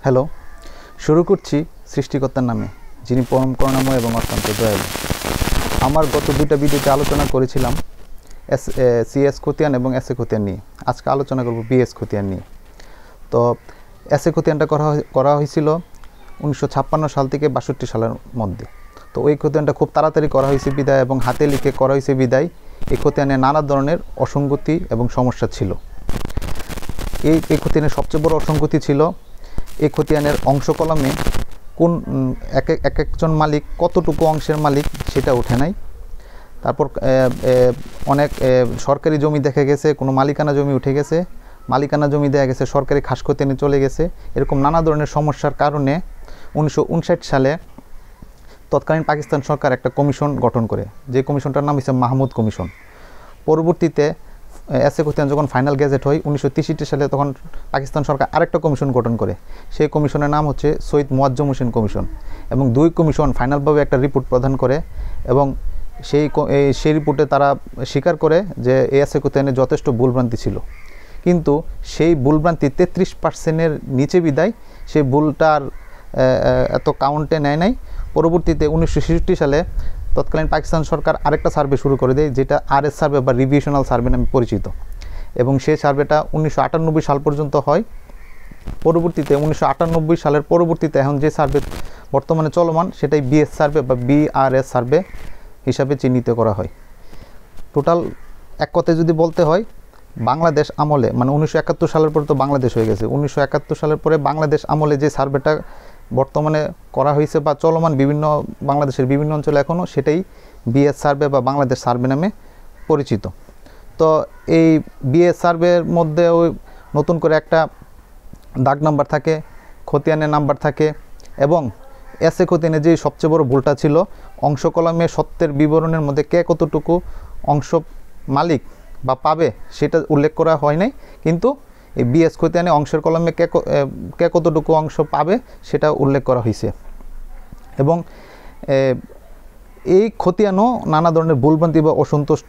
Hello, শুরু করছি সৃষ্টিকর্তার নামে, যিনি পরম করুণাময় এবং অত্যন্ত দয়ালু। আমার গত দুইটা ভিডিওতে আলোচনা করেছিলাম সিএস খতিয়ান এবং এসএ খতিয়ান নিয়ে। আজকে আলোচনা করব বিএস খতিয়ান নিয়ে। তো এসএ খতিয়ানটা করা হয়েছিল 1956 সাল থেকে 62 সালের মধ্যে। তো ওই খতিয়ানটা খুব তাড়াতাড়ি করা হয়েছে বিদায় এবং হাতে লিখে করা হয়েছে বিদায় এই খতিয়ানে নানা ধরনের অসঙ্গতি এবং সমস্যা ছিল। এই খতিয়ানের সবচেয়ে বড় অসঙ্গতি ছিল এই খতিয়ানের অংশ কলমে কোন একজন মালিক কতটুকু অংশের মালিক সেটা ওঠে নাই। তারপর অনেক সরকারি জমি দেখা গেছে কোনো মালিকানা জমি উঠে গেছে, মালিকানা জমি দেখা গেছে সরকারি খাস খতিয়ানে চলে গেছে। এরকম নানা ধরনের সমস্যার কারণে 1959 সালে তৎকালীন পাকিস্তান সরকার একটা কমিশন গঠন করে, যে কমিশনটার নাম হচ্ছে মাহমুদ কমিশন। পরবর্তীতে এসএ খতিয়ান যখন ফাইনাল গেজেট হয় 1963 সালে, তখন পাকিস্তান সরকার আরেকটা কমিশন গঠন করে। সেই কমিশনের নাম হচ্ছে সৈয়দ মুয়াজ্জম হোসেন কমিশন। এবং দুই কমিশন ফাইনালভাবে একটা রিপোর্ট প্রদান করে এবং সেই রিপোর্টে তারা স্বীকার করে যে এসএ খতিয়ানে যথেষ্ট ভুলভ্রান্তি ছিল, কিন্তু সেই ভুলভ্রান্তি 33% নিচে বিদায় সেই ভুলটার এত কাউন্টে নেয় নাই। পরবর্তীতে 1966 সালে তৎকালীন পাকিস্তান সরকার আরেকটা সার্ভে শুরু করে দেয়, যেটা আরএস সার্ভে বা রিভিশনাল সার্ভে নামে পরিচিত। এবং সেই সার্ভেটা 1998 সাল পর্যন্ত হয়। পরবর্তীতে 1998 সালের পরবর্তীতে এখন যে সার্ভে বর্তমানে চলমান সেটাই বিএস সার্ভে বা বিআরএস সার্ভে হিসাবে চিহ্নিত করা হয়। টোটাল এক কথায় যদি বলতে হয়, বাংলাদেশ আমলে মানে 1971 সালের পরে তো বাংলাদেশ হয়ে গেছে, 1971 সালের পরে বাংলাদেশ আমলে যে সার্ভেটা বর্তমানে করা হয়েছে বা চলমান বিভিন্ন বাংলাদেশের বিভিন্ন অঞ্চলে এখনও, সেটাই বিএস সার্ভে বা বাংলাদেশ সার্ভে নামে পরিচিত। তো এই বিএস সার্ভের মধ্যে ওই নতুন করে একটা দাগ নাম্বার থাকে, খতিয়ানের নাম্বার থাকে এবং এসএ খতিয়ানে যে সবচেয়ে বড় ভুলটা ছিল, অংশ কলমে সত্যের বিবরণের মধ্যে কে কতটুকু অংশ মালিক বা পাবে সেটা উল্লেখ করা হয় নাই, কিন্তু এই বিএস খতিয়ানে অংশের কলমে কে কতটুকু অংশ পাবে সেটা উল্লেখ করা হয়েছে। এবং এই খতিয়ানও নানা ধরনের ভুলভ্রান্তি বা অসন্তোষ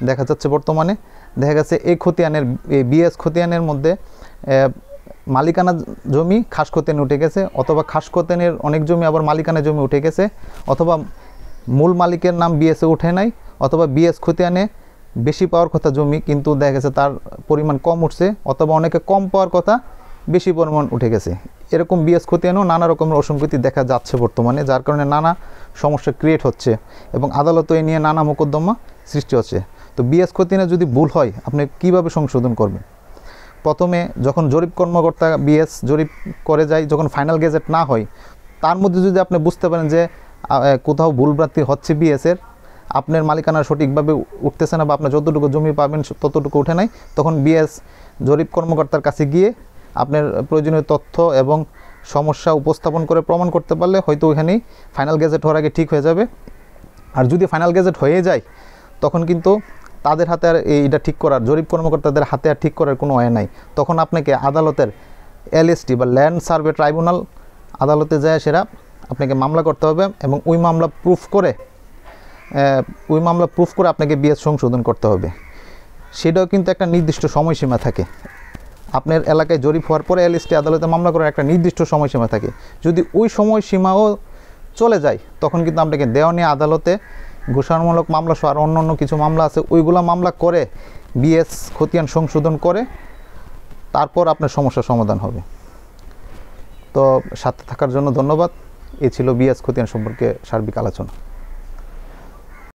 দেখা যাচ্ছে। বর্তমানে দেখা গেছে এই খতিয়ানের বিএস খতিয়ানের মধ্যে মালিকানা জমি খাস খতিয়ানে উঠে গেছে, অথবা খাস খতিয়ানের অনেক জমি আবার মালিকানা জমি উঠে গেছে, অথবা মূল মালিকের নাম বিএসে উঠে নাই, অথবা বিএস খতিয়ানে বেশি পাওয়ার কথা জমি কিন্তু দেখা গেছে তার পরিমাণ কম উঠছে, অথবা অনেকে কম পাওয়ার কথা বেশি পরিমাণ উঠে গেছে। এরকম বিএস খতিয়ানেও নানা রকমের অসঙ্গতি দেখা যাচ্ছে বর্তমানে, যার কারণে নানা সমস্যা ক্রিয়েট হচ্ছে এবং আদালতে এ নিয়ে নানা মোকদ্দমা সৃষ্টি হচ্ছে। তো বিএস খতিয়ানে যদি ভুল হয় আপনি কিভাবে সংশোধন করবেন? প্রথমে যখন জরিপ কর্মকর্তা বিএস জরিপ করে যায়, যখন ফাইনাল গেজেট না হয়, তার মধ্যে যদি আপনি বুঝতে পারেন যে কোথাও ভুলভ্রান্তি হচ্ছে বিএসের, আপনার মালিকানা সঠিকভাবে উঠতেছে না বা আপনার যতটুকু জমি পাবেন ততটুকু উঠে নাই, তখন বিএস জরিপ কর্মকর্তার কাছে গিয়ে আপনার প্রয়োজনীয় তথ্য এবং সমস্যা উপস্থাপন করে প্রমাণ করতে পারলে হয়তো ওইখানেই ফাইনাল গেজেট হওয়ার আগে ঠিক হয়ে যাবে। আর যদি ফাইনাল গেজেট হয়ে যায় তখন কিন্তু তাদের হাতে আর এইটা ঠিক করার, জরিপ কর্মকর্তাদের হাতে আর ঠিক করার কোনো ওয়ে নাই। তখন আপনাকে আদালতের এলএসটি বা ল্যান্ড সার্ভে ট্রাইব্যুনাল আদালতে যায় সেটা আপনাকে মামলা করতে হবে এবং ওই মামলা প্রুফ করে আপনাকে বিএস সংশোধন করতে হবে। সেটাও কিন্তু একটা নির্দিষ্ট সময়সীমা থাকে। আপনার এলাকায় জরিপ হওয়ার পরে এলএসটি আদালতে মামলা করার একটা নির্দিষ্ট সময়সীমা থাকে। যদি ওই সময়সীমাও চলে যায় তখন কিন্তু আপনাকে দেওয়ানি আদালতে ঘোষণামূলক মামলা সহ আর অন্য কিছু মামলা আছে, ওইগুলো মামলা করে বিএস খতিয়ান সংশোধন করে তারপর আপনার সমস্যার সমাধান হবে। তো সাথে থাকার জন্য ধন্যবাদ। এই ছিল বিএস খতিয়ান সম্পর্কে সার্বিক আলোচনা।